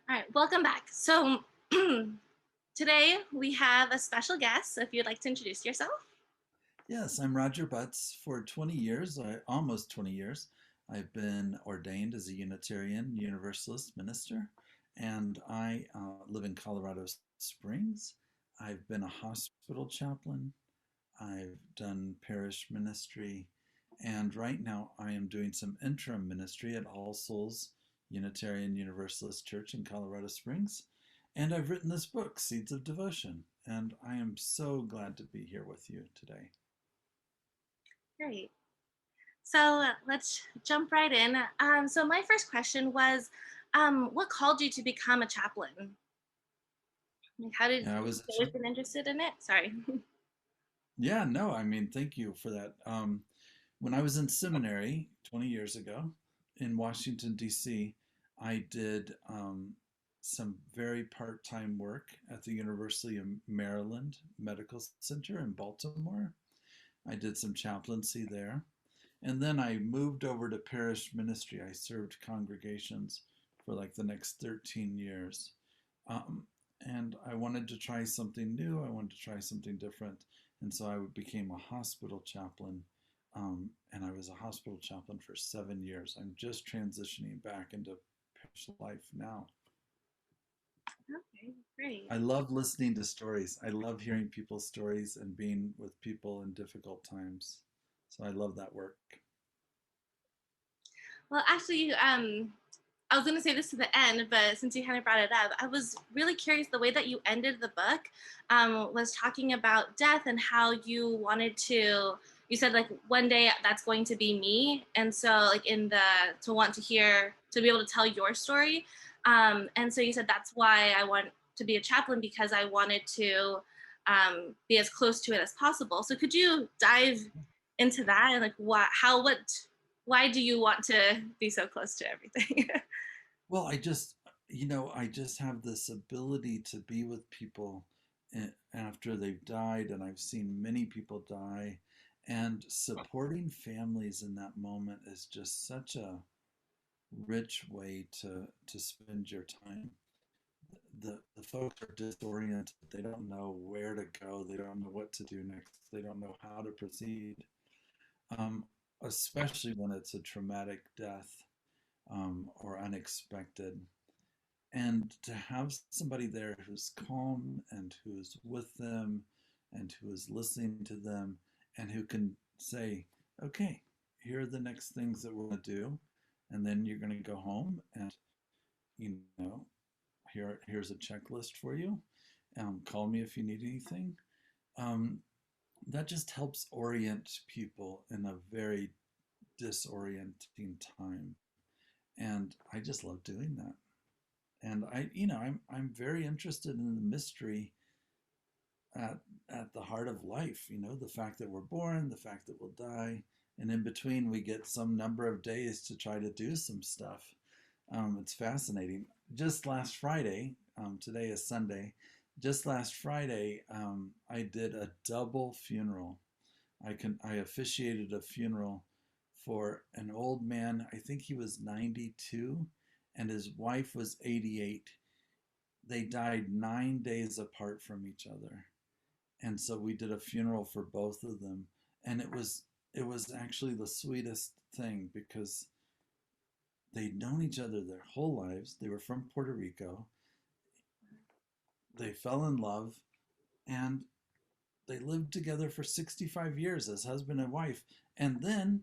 All right, welcome back. So today we have a special guest. If you'd like to introduce yourself. Yes, I'm Roger Butts. For 20 years, almost 20 years, I've been ordained as a Unitarian Universalist minister, and I live in Colorado Springs. I've been a hospital chaplain. I've done parish ministry, and right now I am doing some interim ministry at All Souls Unitarian Universalist Church in Colorado Springs. And I've written this book, Seeds of Devotion, and I am so glad to be here with you today. Great. So let's jump right in. So my first question was, what called you to become a chaplain? Like, how did Yeah, I you was a always been interested in it? Sorry. Yeah, no, I mean, thank you for that. When I was in seminary 20 years ago in Washington, D.C., I did some very part-time work at the University of Maryland Medical Center in Baltimore. I did some chaplaincy there. And then I moved over to parish ministry. I served congregations for like the next 13 years. Um, and I wanted to try something new. I wanted to try something different. And so I became a hospital chaplain. And I was a hospital chaplain for 7 years. I'm just transitioning back into parish life now. Okay, great. I love listening to stories. I love hearing people's stories and being with people in difficult times. So I love that work. Well, actually, I was going to say this to the end, but since you kind of brought it up, I was really curious. The way that you ended the book was talking about death and how you wanted to. You said like one day that's going to be me, and so like in the to want to hear to be able to tell your story, and so you said that's why I want to be a chaplain because I wanted to be as close to it as possible. So could you dive into that and like why do you want to be so close to everything? Well, I just have this ability to be with people after they've died, and I've seen many people die, and supporting families in that moment is just such a rich way to spend your time. The folks are disoriented. They don't know where to go. They don't know what to do next. They don't know how to proceed, um, especially when it's a traumatic death or unexpected. And to have somebody there who's calm and who's with them and who is listening to them and who can say, okay, here are the next things that we're going to do. And then you're going to go home and, you know, here's a checklist for you. Call me if you need anything. Um, that just helps orient people in a very disorienting time. And I just love doing that. And I'm very interested in the mystery at at the heart of life. The fact that we're born, the fact that we'll die, and in between we get some number of days to try to do some stuff. It's fascinating. Just last Friday, today is Sunday. Just last Friday, I did a double funeral. I officiated a funeral for an old man. I think he was 92, and his wife was 88. They died 9 days apart from each other, and so we did a funeral for both of them, and it was actually the sweetest thing because they'd known each other their whole lives. They were from Puerto Rico. They fell in love, and they lived together for 65 years as husband and wife, and then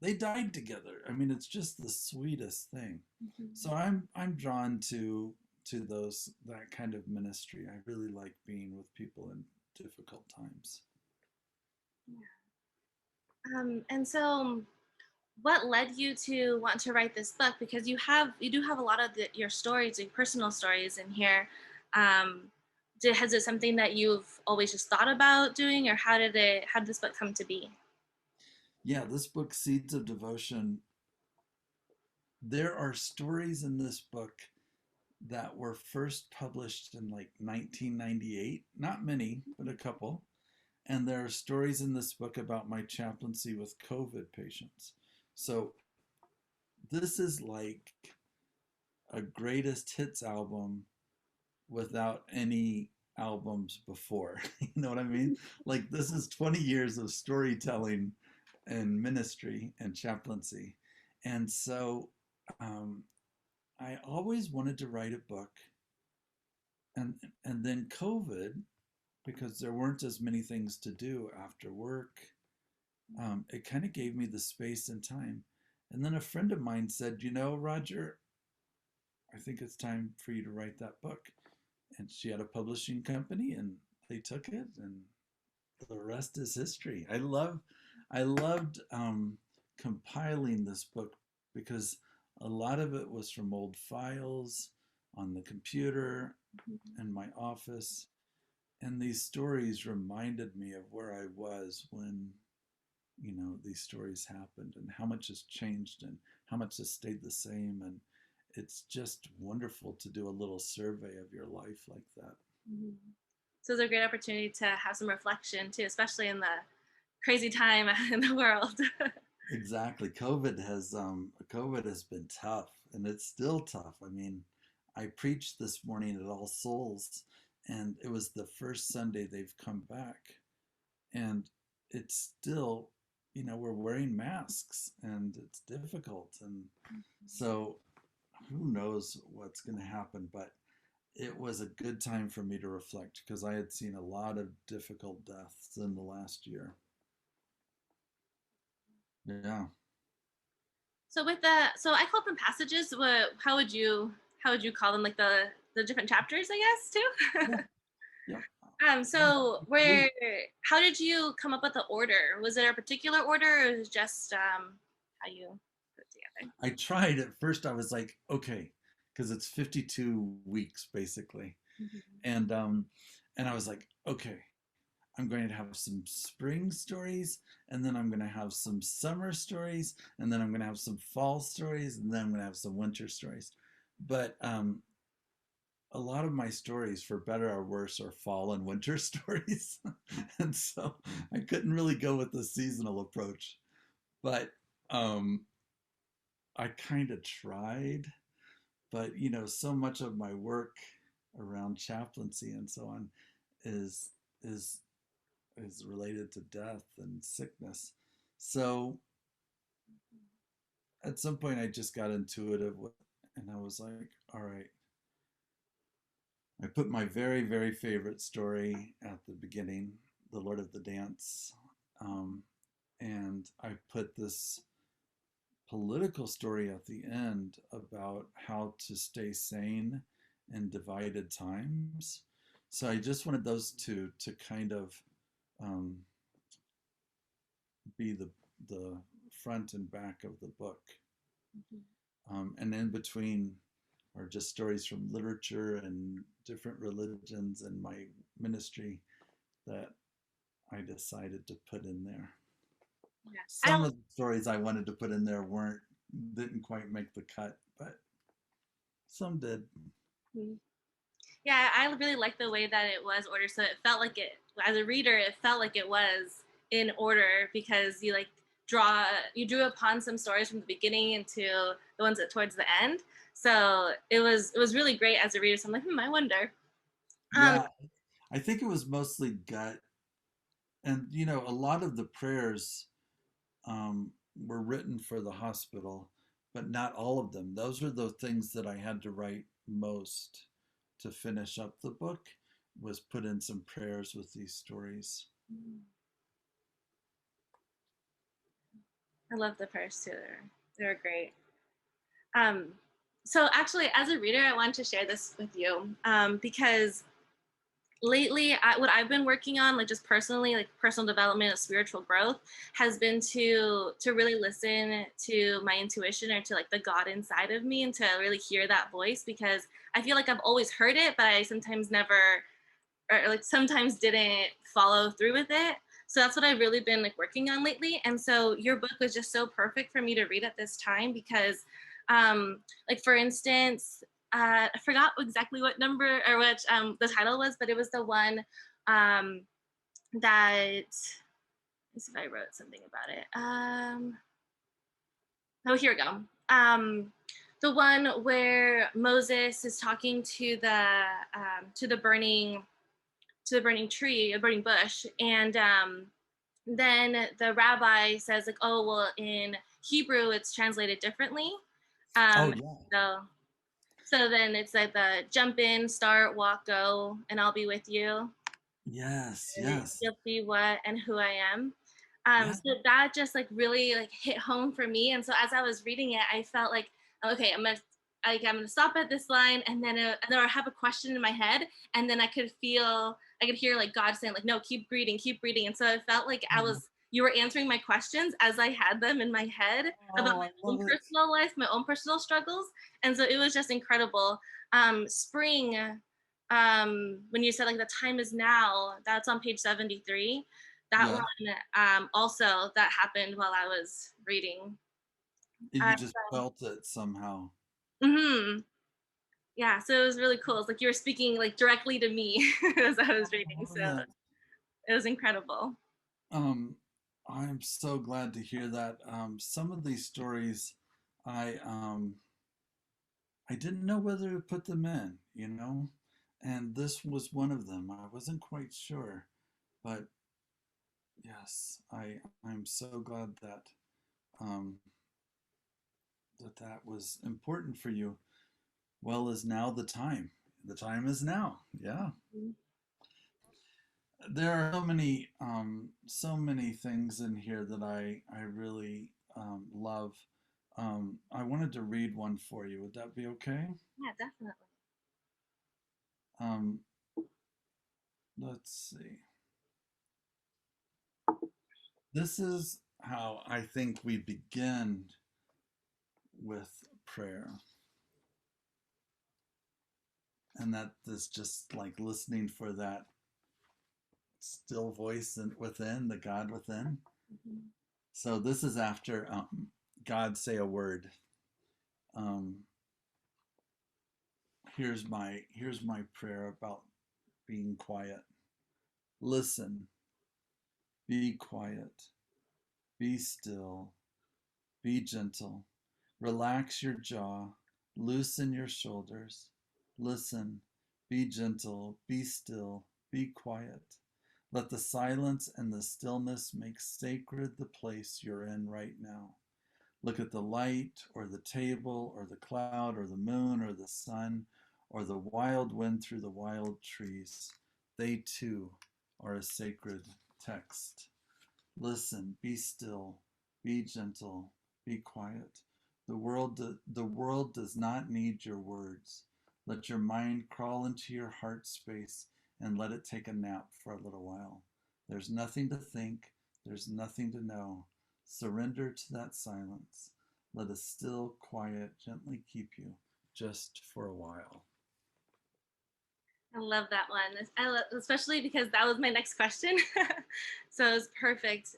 they died together. I mean, it's just the sweetest thing. So I'm drawn to those that kind of ministry. I really like being with people in difficult times. And so what led you to want to write this book? Because you do have a lot of your stories, your personal stories in here. Um, has it something that you've always just thought about doing, or how did this book come to be? Yeah, this book, Seeds of Devotion, there are stories in this book that were first published in like 1998. Not many, but a couple. And there are stories in this book about my chaplaincy with COVID patients. So this is like a greatest hits album without any albums before. You know what I mean? Like, this is 20 years of storytelling and ministry and chaplaincy. And so um, I always wanted to write a book. And, and then COVID, because there weren't as many things to do after work, it kind of gave me the space and time. And then a friend of mine said, Roger, I think it's time for you to write that book. And she had a publishing company and they took it, and the rest is history. I loved compiling this book because a lot of it was from old files on the computer in my office, and these stories reminded me of where I was when these stories happened, and how much has changed and how much has stayed the same. And it's just wonderful to do a little survey of your life like that. Mhm. So it's a great opportunity to have some reflection too, especially in the crazy time in the world. Exactly. COVID has been tough, and it's still tough. I mean, I preached this morning at All Souls, and it was the first Sunday they've come back, and it's still, we're wearing masks, and it's difficult. And so who knows what's going to happen, but it was a good time for me to reflect because I had seen a lot of difficult deaths in the last year. Yeah. So so I call them passages. How would you call them? Like the different chapters, I guess, Yeah. too. Yeah. So Three. how did you come up with the order? Was there a particular order, or was it just how you put it together? I tried at first. I was like, okay, because it's 52 weeks basically, Mhm. and I was like, okay, I'm going to have some spring stories, and then I'm going to have some summer stories, and then I'm going to have some fall stories, and then I'm going to have some winter stories. But a lot of my stories, for better or worse, are fall and winter stories, and so I couldn't really go with the seasonal approach. But um, I kind of tried. But so much of my work around chaplaincy and so on is is is related to death and sickness. So at some point I just got intuitive with, and I was like, all right, I put my very, very favorite story at the beginning, The Lord of the Dance. um, and I put this political story at the end about how to stay sane in divided times. So I just wanted those two to kind of um, be the front and back of the book. And in between are just stories from literature and different religions and my ministry that I decided to put in there. Yeah, I Some don't. of the stories I wanted to put in there didn't quite make the cut, but some did. Mhm. Yeah, I really like the way that it was ordered. So it felt like it, as a reader, it felt like it was in order because you drew upon some stories from the beginning into the ones that towards the end. So it was really great as a reader. So I'm like, I wonder. Um, Yeah, I think it was mostly gut. And, a lot of the prayers were written for the hospital, but not all of them. Those were the things that I had to write most to finish up the book, was put in some prayers with these stories. I love the prayers too. They're great. Um, so actually, as a reader, I wanted to share this with you because lately what I've been working on, like just personally, like personal development and spiritual growth, has been to really listen to my intuition, or to like the God inside of me, and to really hear that voice, because I feel like I've always heard it, but I sometimes never, or like sometimes didn't follow through with it. So that's what I've really been like working on lately. And so your book was just so perfect for me to read at this time because like for instance, I forgot exactly what number or which the title was, but it was the one that, let's see if I wrote something about it. Oh, here we go. The one where Moses is talking to the burning tree, a burning bush, and then the rabbi says like, "Oh, well, in Hebrew it's translated differently." Oh Um, yeah. so so then it's like the jump in, start, walk, go, and I'll be with you. Yes, And yes. you'll see what and who I am. Yeah. So that just like really like hit home for me. And so as I was reading it, I felt like, okay, I'm gonna stop at this line, and then I have a question in my head, and then I could hear like God saying like, no, keep reading. And so I felt like you were answering my questions as I had them in my head about Oh, my I own love it. personal life, my own personal struggles. And so it was just incredible. Spring, when you said like the time is now, that's on page 73. That Yeah. one, also that happened while I was reading. You just felt it somehow. hmm Yeah, so it was really cool. It's like you were speaking like directly to me as I was Oh, I reading. love So that. it was incredible. Um, I'm so glad to hear that. Some of these stories, I I didn't know whether to put them in, and this was one of them. I wasn't quite sure, but yes, I'm so glad that um, that was important for you. Well, is now the time. The time is now. Yeah. There are so many things in here that I really love. I wanted to read one for you. Would that be okay? Yeah, definitely. Um, let's see. This is how I think we begin with prayer, and that is just like listening for that still voice within, the God within. Mhm. So this is after God say a word. Um, here's my prayer about being quiet. Listen, be quiet, be still, be gentle. Relax your jaw, loosen your shoulders. Listen, be gentle, be still, be quiet. Let the silence and the stillness make sacred the place you're in right now. Look at the light or the table or the cloud or the moon or the sun or the wild wind through the wild trees. They too are a sacred text. Listen, be still, be gentle, be quiet. The world does not need your words. Let your mind crawl into your heart space and let it take a nap for a little while. There's nothing to think, there's nothing to know. Surrender to that silence. Let a still quiet gently keep you just for a while. I love that one. Especially because that was my next question. So it was perfect.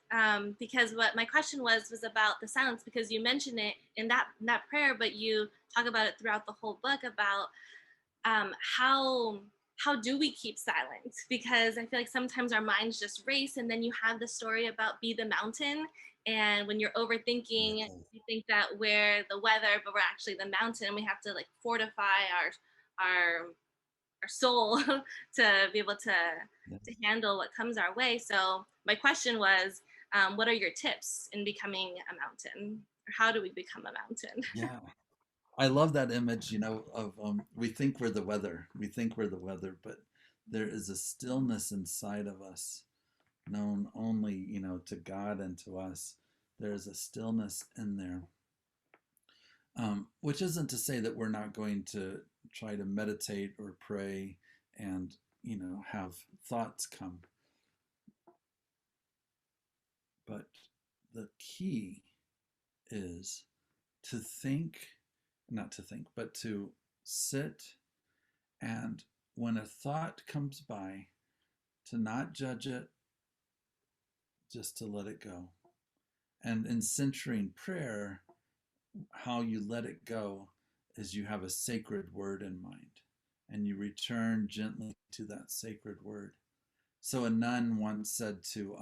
Because what my question was about the silence, because you mention it in that prayer, but you talk about it throughout the whole book about how do we keep silent? Because I feel like sometimes our minds just race, and then you have the story about be the mountain, and when you're overthinking, Yeah. you think that we're the weather, but we're actually the mountain, and we have to like fortify our our soul to be able to handle what comes our way. So my question was, what are your tips in becoming a mountain, or how do we become a mountain? Yeah. I love that image, of we think we're the weather. We think we're the weather, but there is a stillness inside of us, known only, to God and to us. There is a stillness in there, which isn't to say that we're not going to try to meditate or pray and, have thoughts come. But the key is to think, not to think, but to sit, and when a thought comes by, to not judge it, just to let it go. And in centering prayer, how you let it go is you have a sacred word in mind and you return gently to that sacred word. So a nun once said to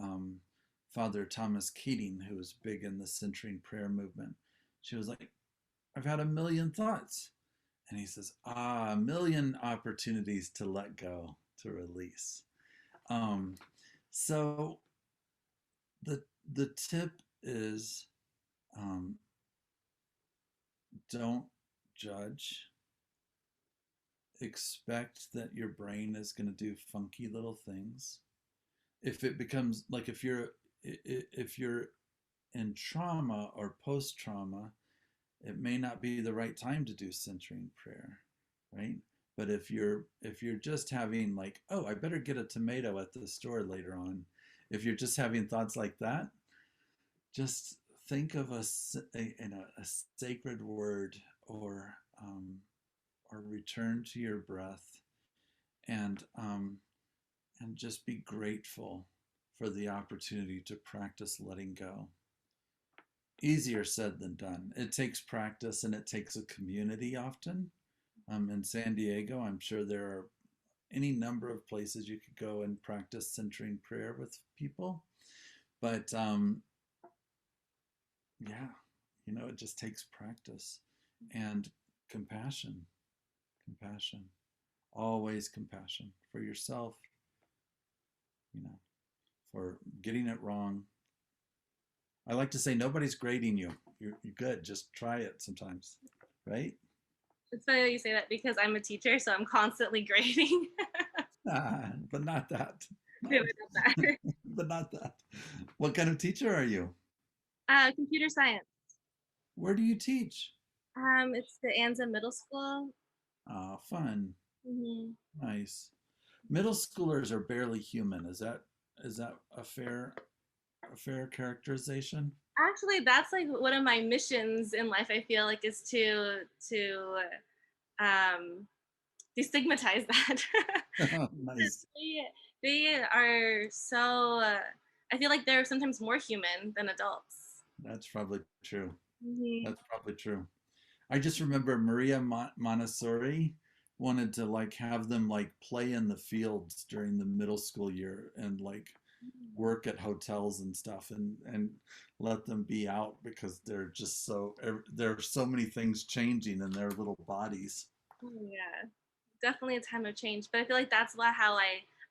Father Thomas Keating, who was big in the centering prayer movement, she was like, I've had a million thoughts. And he says, a million opportunities to let go, to release. Um, so the the tip is, um, don't judge. Expect that your brain is going to do funky little things. If it becomes like, if you're in trauma or post trauma, it may not be the right time to do centering prayer, right? But if you're just having like, oh, I better get a tomato at the store later on, if you're just having thoughts like that, just think of a sacred word, or or return to your breath, and and just be grateful for the opportunity to practice letting go. Easier said than done. It takes practice and it takes a community often. In San Diego, I'm sure there are any number of places you could go and practice centering prayer with people. But yeah, it just takes practice and compassion, compassion, always compassion for yourself, you know, for getting it wrong. I like to say nobody's grading you. You're good. Just try it sometimes, right? It's funny that you say that because I'm a teacher, so I'm constantly grading. But not that. Really Not, not that. but not that. What kind of teacher are you? Computer science. Where do you teach? It's the Anza Middle School. Ah, fun. Hmm. Nice. Middle schoolers are barely human. Is that a fair characterization? Actually, that's like one of my missions in life. I feel like is to um, destigmatize that. Nice. They are so. I feel like they're sometimes more human than adults. That's probably true. Hmm. That's probably true. I just remember Maria Montessori wanted to like have them like play in the fields during the middle school year, and like work at hotels and stuff, and let them be out because they're just there are so many things changing in their little bodies. Yeah, definitely a time of change. But I feel like that's how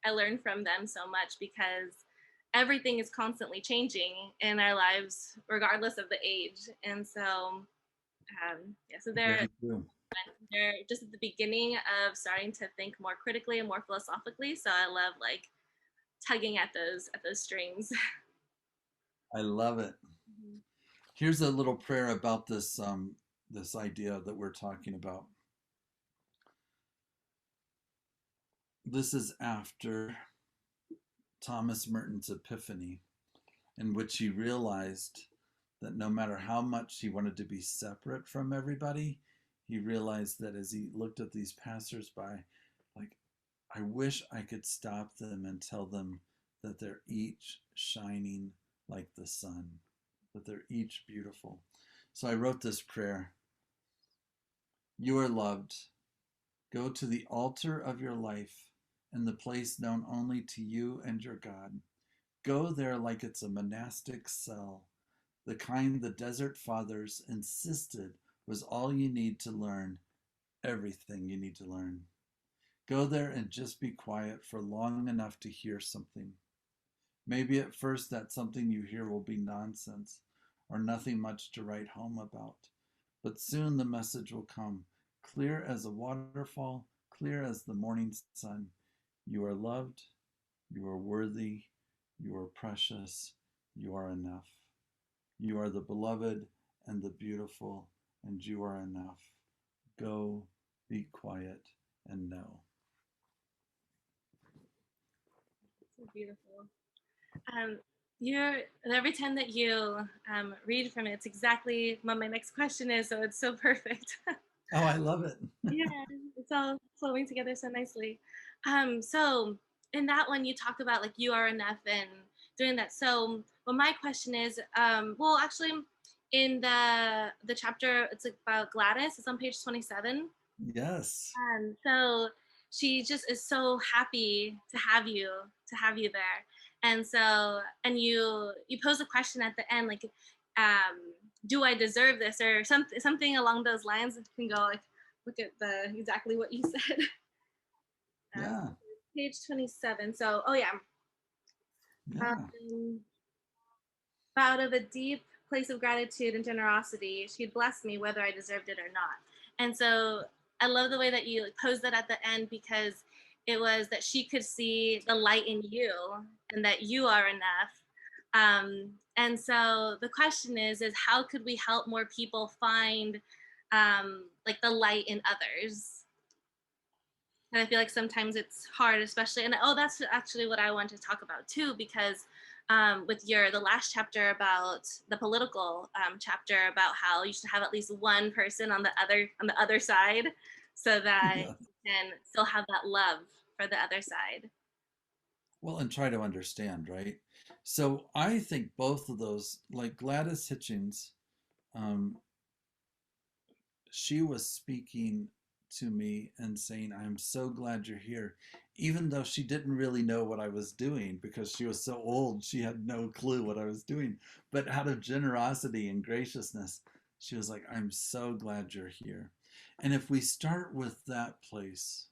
I learn from them so much because everything is constantly changing in our lives, regardless of the age. And so, yeah, so Very true. they're just at the beginning of starting to think more critically and more philosophically. So I love like tugging at those strings. I love it. Here's a little prayer about this idea that we're talking about. This is after Thomas Merton's epiphany, in which he realized that no matter how much he wanted to be separate from everybody, he realized that as he looked at these passersby, like, I wish I could stop them and tell them that they're each shining like the sun, that they're each beautiful. So I wrote this prayer. You are loved. Go to the altar of your life in the place known only to you and your God. Go there like it's a monastic cell, the kind the desert fathers insisted was all you need to learn everything you need to learn. Go there and just be quiet for long enough to hear something. Maybe at first that something you hear will be nonsense or nothing much to write home about. But soon the message will come, clear as a waterfall, clear as the morning sun. You are loved, you are worthy, you are precious, you are enough. You are the beloved and the beautiful, and you are enough. Go, be quiet, and know. So beautiful. Um, you're every time that you read from it, it's exactly what my next question is. So it's so perfect. Oh, I love it. Yeah, it's all flowing together so nicely. So in that one, you talk about like you are enough and doing that. So, well, my question is, well, actually, in the chapter, it's about Gladys. It's on page 27. Yes. So she just is so happy to have you there. And so, and you pose a question at the end, like, do I deserve this, or something along those lines. You can go like look at the exactly what you said. Um, Yeah. page 27. So, oh yeah, Yeah. um, out of a deep place of gratitude and generosity, she'd bless me whether I deserved it or not. And so I love the way that you like, posed that at the end, because it was that she could see the light in you and that you are enough. And so the question is how could we help more people find like the light in others? And I feel like sometimes it's hard, especially, and oh, that's actually what I want to talk about too, because with the last chapter about the political chapter about how you should have at least one person on the other side, so that Yeah. you can still have that love for the other side. Well, and try to understand, right? So I think both of those, like Gladys Hitchings, um, she was speaking to me and saying, I'm so glad you're here, even though she didn't really know what I was doing because she was so old, she had no clue what I was doing. But out of generosity and graciousness, she was like, I'm so glad you're here. And if we start with that place,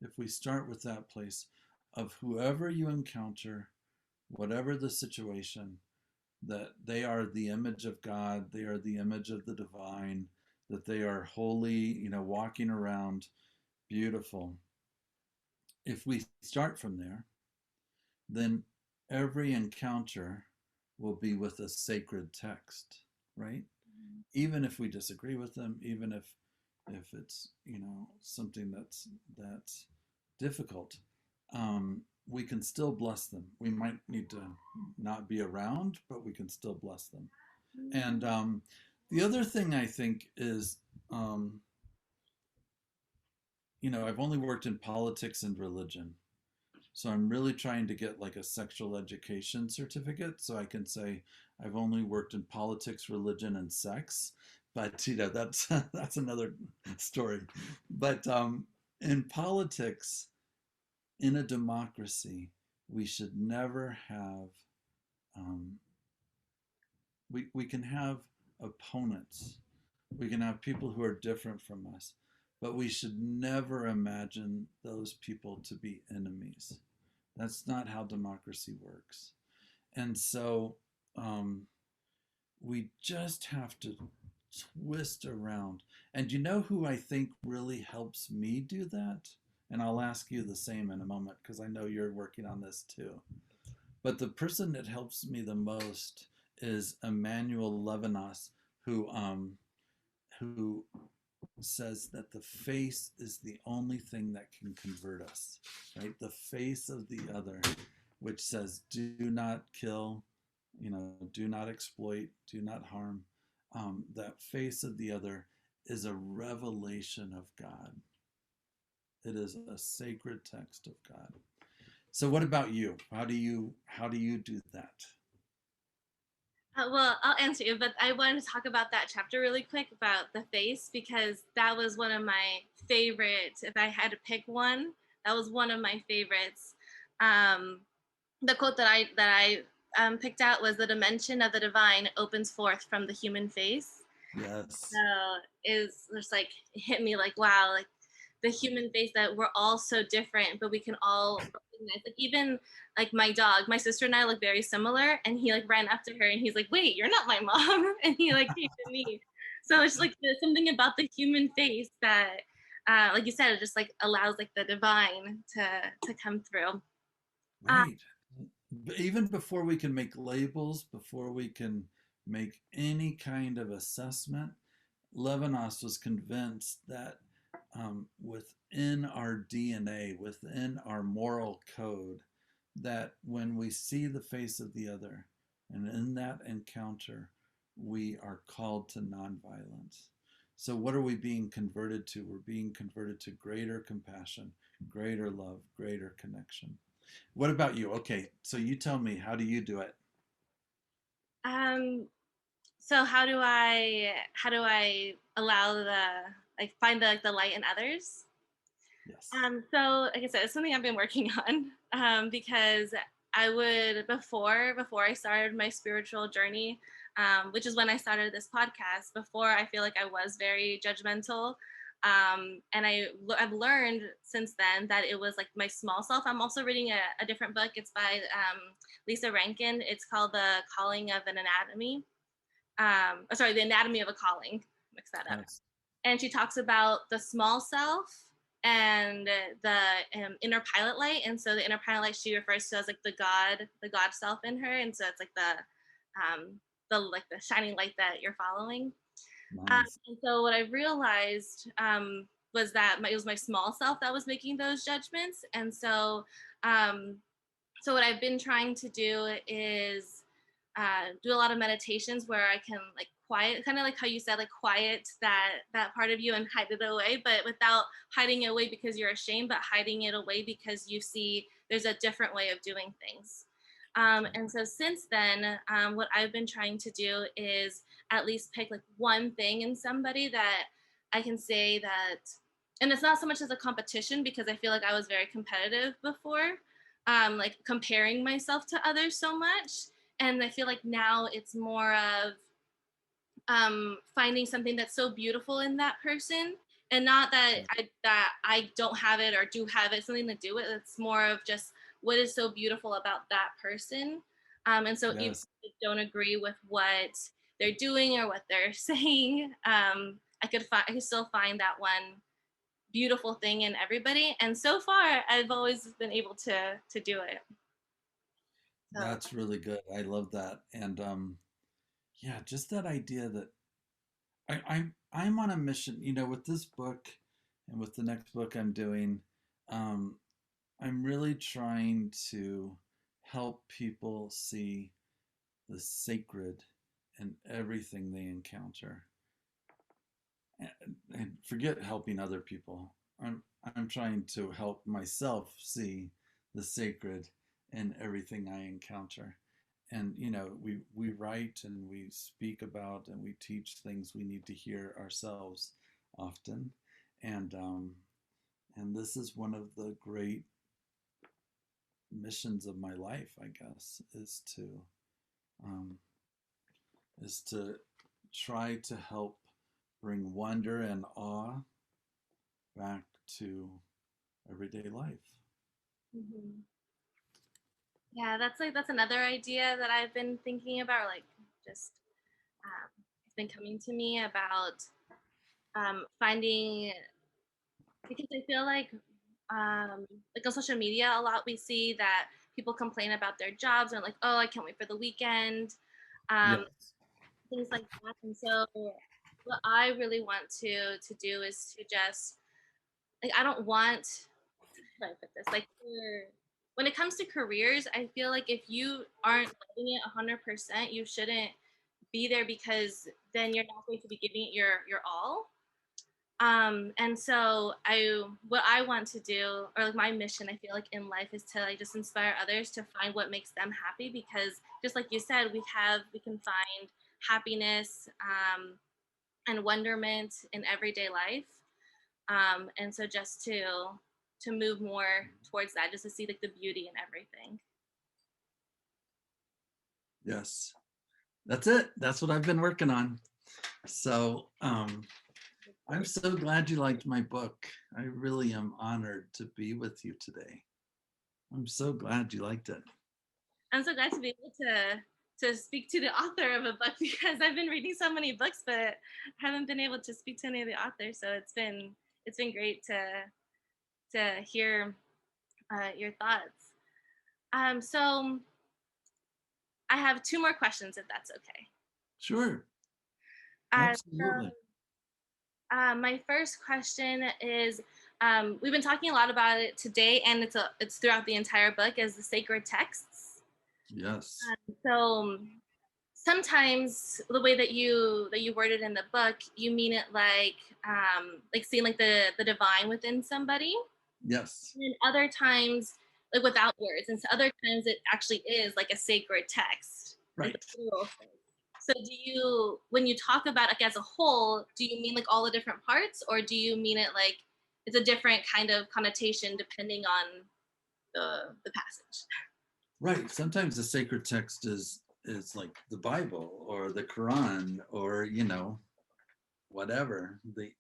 if we start with that place of whoever you encounter, whatever the situation, that they are the image of God, they are the image of the divine, that they are holy, walking around beautiful. If we start from there, then every encounter will be with a sacred text, right? Even if we disagree with them, even if it's something that's difficult, we can still bless them. We might need to not be around, but we can still bless them. And the other thing I think is, um, I've only worked in politics and religion. So I'm really trying to get like a sexual education certificate so I can say I've only worked in politics, religion, and sex. But that's that's another story. But in politics, in a democracy, we should never have um, we can have opponents. We can have people who are different from us, but we should never imagine those people to be enemies. That's not how democracy works. And so we just have to twist around. And you know who I think really helps me do that? And I'll ask you the same in a moment because I know you're working on this too. But the person that helps me the most is Emmanuel Levinas, who says that the face is the only thing that can convert us, right? The face of the other, which says, do not kill, do not exploit, do not harm. That face of the other is a revelation of God. It is a sacred text of God. So what about you? How do you do that? Well, I'll answer you, but I wanted to talk about that chapter really quick about the face, because that was one of my favorites. If I had to pick one, that was one of my favorites. Um, the quote that I picked out was, "The dimension of the divine opens forth from the human face." So Yes. is just like it hit me like, wow, like the human face, that we're all so different, but we can all recognize, like even like my dog, my sister and I look very similar, and he like ran up to her and he's like, wait, you're not my mom. And he like came to me. So it's like there's something about the human face that like you said, it just like allows like the divine to come through. uh, Right. Even before we can make labels, before we can make any kind of assessment, Levinas was convinced that within our DNA, within our moral code, that when we see the face of the other and in that encounter, we are called to nonviolence. So, what are we being converted to? We're being converted to greater compassion, greater love, greater connection. What about you? Okay, so you tell me, how do you do it? um so how do I allow the like find the like the light in others? Yes. So like I said, it's something I've been working on, because I would before I started my spiritual journey, which is when I started this podcast. Before, I feel like I was very judgmental. And I've learned since then that it was like my small self. I'm also reading a different book. It's by Lisa Rankin. It's called The Calling of an Anatomy. The Anatomy of a Calling. Mix that up. Yes. And she talks about the small self and the inner pilot light. And so the inner pilot light she refers to as like the God self in her. And so it's like the shining light that you're following. Nice. And so what I realized was that it was my small self that was making those judgments. And um, so what I've been trying to do is do a lot of meditations where I can like quiet, kind of like how you said, like quiet that part of you and hide it away, but without hiding it away because you're ashamed, but hiding it away because you see there's a different way of doing things. And so since then, what I've been trying to do is at least pick like one thing in somebody that I can say that, and it's not so much as a competition because I feel like I was very competitive before, like comparing myself to others so much. And I feel like now it's more of finding something that's so beautiful in that person, and not that I don't have it or do have it, something to do with. It's more of just what is so beautiful about that person. And so even Yes. if I don't agree with what they're doing or what they're saying, I could still find that one beautiful thing in everybody. And so far, I've always been able to do it. So. That's really good. I love that. And yeah, just that idea that I'm on a mission, with this book and with the next book I'm doing, um, I'm really trying to help people see the sacred in everything they encounter. And forget helping other people. I'm trying to help myself see the sacred in everything I encounter. And we write and we speak about and we teach things we need to hear ourselves often. And um, and this is one of the great missions of my life, I guess, um, is to try to help bring wonder and awe back to everyday life. Mhm. Yeah, that's another idea that I've been thinking about, like just it's been coming to me about finding, because I feel like on social media a lot we see that people complain about their jobs and like, oh, I can't wait for the weekend, um, Yes. things like that. And so what I really want to do is to just like I don't want, how do I put this, like when it comes to careers, I feel like if you aren't loving it 100%, you shouldn't be there because then you're not going to be giving it your all. And so what I want to do, or like my mission, I feel like in life is to like just inspire others to find what makes them happy, because just like you said, we can find happiness and wonderment in everyday life. And so just to move more towards that, just to see like the beauty in everything. Yes. That's it. That's what I've been working on. So I'm so glad you liked my book. I really am honored to be with you today. I'm so glad you liked it. I'm so glad to be able to speak to the author of a book because I've been reading so many books, but haven't been able to speak to any of the authors. So it's been great to hear your thoughts. So I have two more questions, if that's okay. Sure. So Absolutely. my first question is, we've been talking a lot about it today, and it's throughout the entire book as the sacred texts. Yes. So sometimes the way that you word it in the book, you mean it like seeing like the divine within somebody, Yes. and other times like without words, and so other times it actually is like a sacred text, like the Right. literal thing. So do you, when you talk about like as a whole, do you mean like all the different parts, or do you mean it like it's a different kind of connotation depending on the passage? Right. Sometimes the sacred text is is like the Bible or the Quran or, you know, whatever, the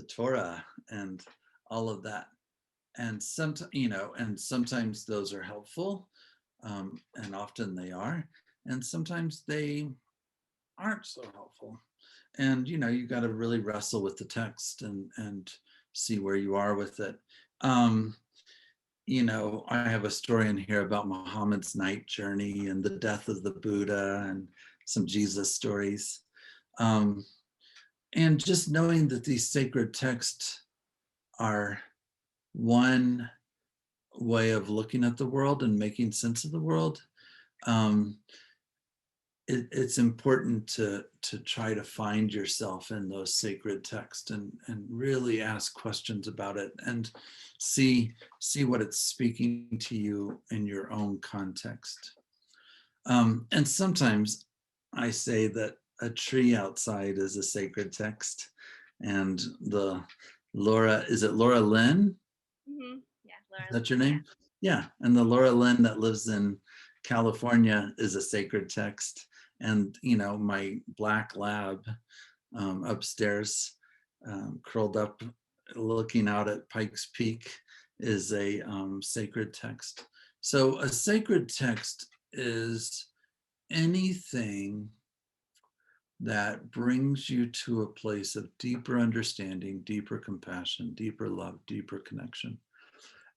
Torah and all of that. And sometimes, you know, and sometimes those are helpful, and often they are, and sometimes they aren't so helpful. And you know, you got to really wrestle with the text and see where you are with it. Um, you know, I have a story in here about Muhammad's night journey and the death of the Buddha and some Jesus stories. Um, and just knowing that these sacred texts are one way of looking at the world and making sense of the world, um, it's important to try to find yourself in those sacred texts and really ask questions about it and see what it's speaking to you in your own context. And sometimes I say that a tree outside is a sacred text, and the Laura, is it Laura Lynn? Yeah, Is Laura. that your Yeah. name? Yeah. And the Laura Lynn that lives in California is a sacred text. And, you know, my black lab upstairs, curled up, looking out at Pikes Peak, is a sacred text. So a sacred text is anything that brings you to a place of deeper understanding, deeper compassion, deeper love, deeper connection.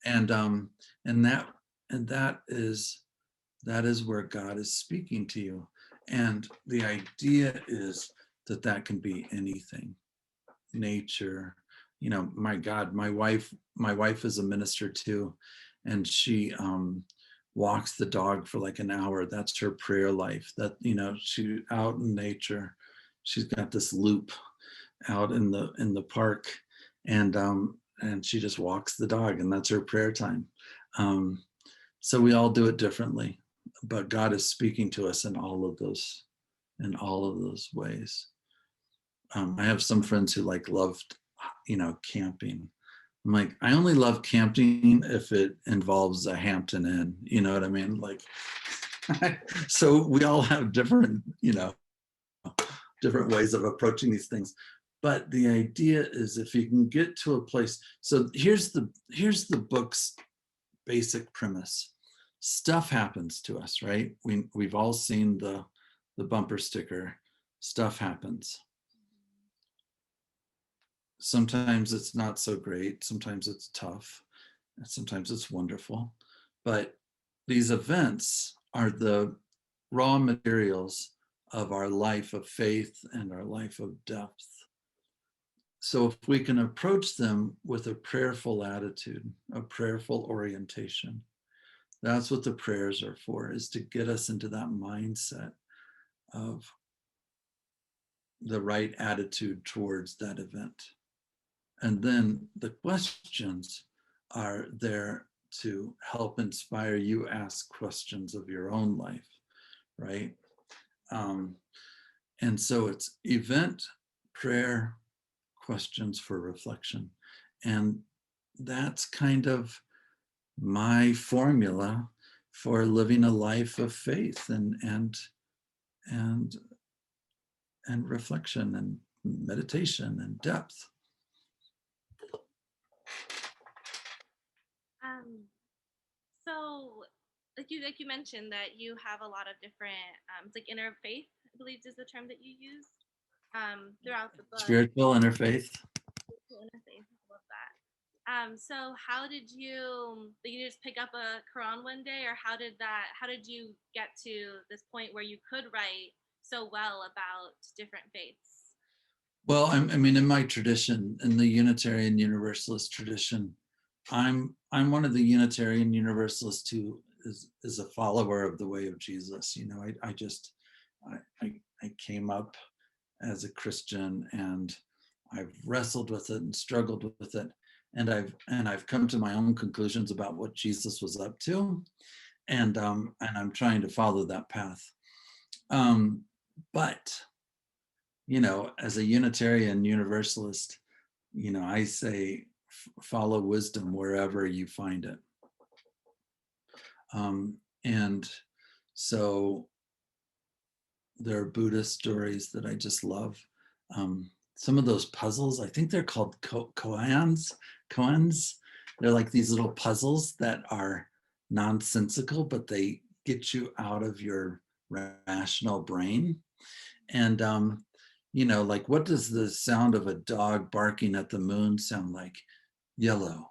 And and that and that is where God is speaking to you. And the idea is that that can be anything, nature. You know, my God, my wife is a minister too, and she walks the dog for like an hour. That's her prayer life. That, you know, she out in nature. She's got this loop out in the park, and she just walks the dog, and that's her prayer time. Um, so we all do it differently, but God is speaking to us in all of those ways. I have some friends who like loved, you know, camping. I'm like, I only love camping if it involves a Hampton Inn. You know what I mean? Like, so we all have different, you know, different ways of approaching these things. But the idea is if you can get to a place. So here's the book's basic premise. Stuff happens to us, right? We've all seen the bumper sticker. Stuff happens. Sometimes it's not so great. Sometimes it's tough. And sometimes it's wonderful. But these events are the raw materials of our life of faith and our life of depth. So if we can approach them with a prayerful attitude, a prayerful orientation, that's what the prayers are for, is to get us into that mindset of the right attitude towards that event. And then the questions are there to help inspire you ask questions of your own life, right? Um, and so it's event, prayer, questions for reflection. And that's kind of my formula for living a life of faith and and reflection and meditation and depth. Um, so like you mentioned that you have a lot of different it's like interfaith, I believe is the term that you used throughout the book. Spiritual interfaith. Interfaith, I love that. So how did you just pick up a Quran one day, or how did you get to this point where you could write so well about different faiths? Well, I mean, in my tradition, in the Unitarian Universalist tradition, I'm one of the Unitarian Universalists who is a follower of the way of Jesus. You know, I just I came up as a Christian, and I've wrestled with it and struggled with it, and I've come to my own conclusions about what Jesus was up to, and I'm trying to follow that path. But you know, as a Unitarian Universalist, you know, I say follow wisdom wherever you find it. And So there are Buddhist stories that I just love. Some of those puzzles, I think they're called koans. They're like these little puzzles that are nonsensical, but they get you out of your rational brain. And, like, what does the sound of a dog barking at the moon sound like? Yellow.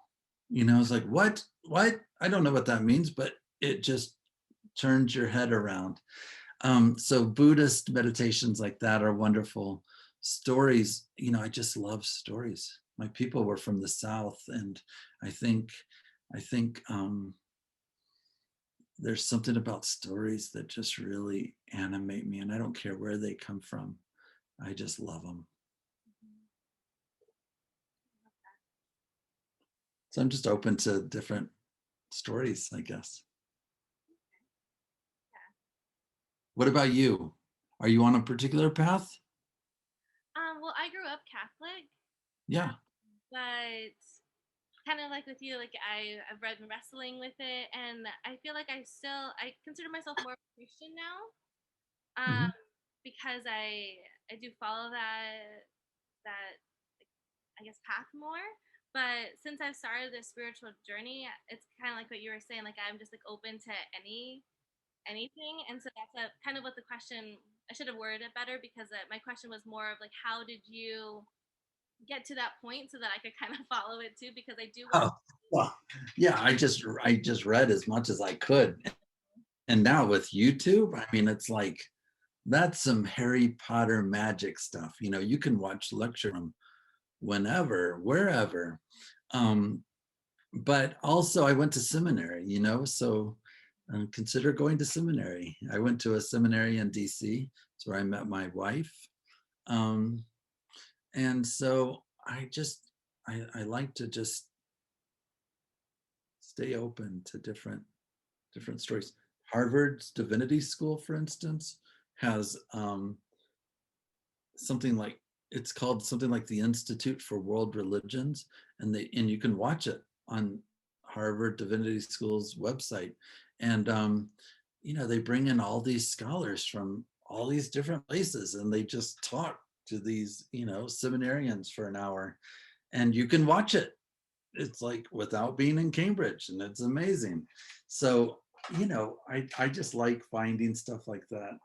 It's like, what? What? I don't know what that means, but it just turns your head around. So Buddhist meditations like that are wonderful. Stories, I just love stories. My people were from the South, and I think, I think there's something about stories that just really animate me, and I don't care where they come from. I just love them. So I'm just open to different stories, I guess. What about you? Are you on a particular path? Well, I grew up Catholic, Yeah. but kind of like with you, like I've been wrestling with it, and I feel like I consider myself more Christian now, um, Hmm. because I do follow that I guess path more. But since I've started this spiritual journey, it's kind of like what you were saying. Like I'm just like open to anything, and so that's kind of what the question. I should have worded it better because my question was more of like, how did you get to that point so that I could kind of follow it too? Because I do want Oh, well, yeah, I just read as much as I could. And now with YouTube, I mean, it's like that's some Harry Potter magic stuff. You can watch lecture from whenever, wherever. Um, but also, I went to seminary, so consider going to seminary. I went to a seminary in DC. It's where I met my wife. Um, and so I like to just stay open to different stories. Harvard's Divinity School, for instance, has something like it's called something like the Institute for World Religions, and you can watch it on Harvard Divinity School's website, and they bring in all these scholars from all these different places, and they just talk to these seminarians for an hour, and you can watch it. It's like without being in Cambridge, and it's amazing. So I just like finding stuff like that.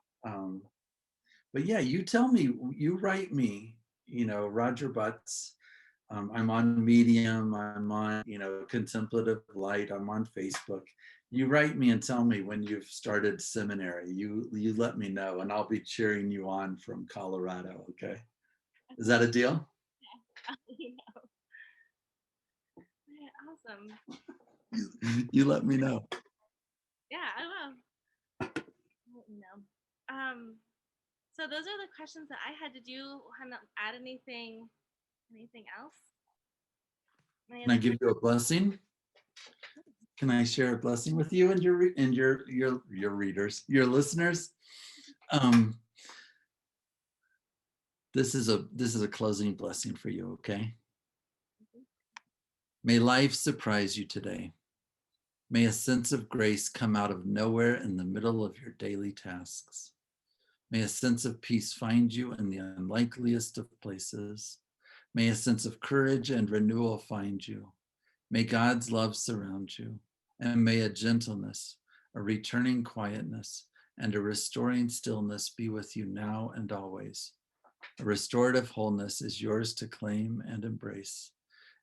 But yeah, you tell me, you write me, Roger Butts. I'm on Medium, I'm on, Contemplative Light, I'm on Facebook. You write me and tell me when you've started seminary. You let me know, and I'll be cheering you on from Colorado. Okay, is that a deal? you know. Yeah, awesome. You let me know. Yeah, I will. Let me know. So those are the questions that I had. Did you want to add anything else? Any Can I other give you a blessing? Can I share a blessing with you and your readers, your listeners? Um, this is a closing blessing for you. Okay. questions? May life surprise you today. May a sense of grace come out of nowhere in the middle of your daily tasks. May a sense of peace find you in the unlikeliest of places. May a sense of courage and renewal find you. May God's love surround you. And may a gentleness, a returning quietness, and a restoring stillness be with you now and always. A restorative wholeness is yours to claim and embrace.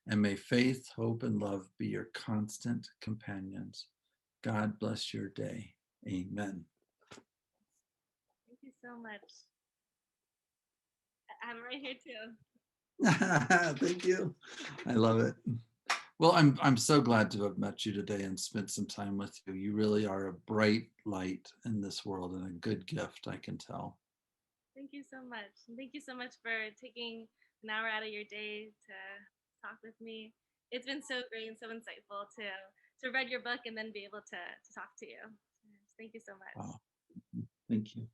And may faith, hope, and love be your constant companions. God bless your day. Amen. Thank you so much. I'm right here too. Thank you. I love it. Well, I'm so glad to have met you today and spent some time with you. You really are a bright light in this world and a good gift, I can tell. Thank you so much. And thank you so much for taking an hour out of your day to talk with me. It's been so great and so insightful to read your book and then be able to talk to you. Thank you so much. Wow. Thank you.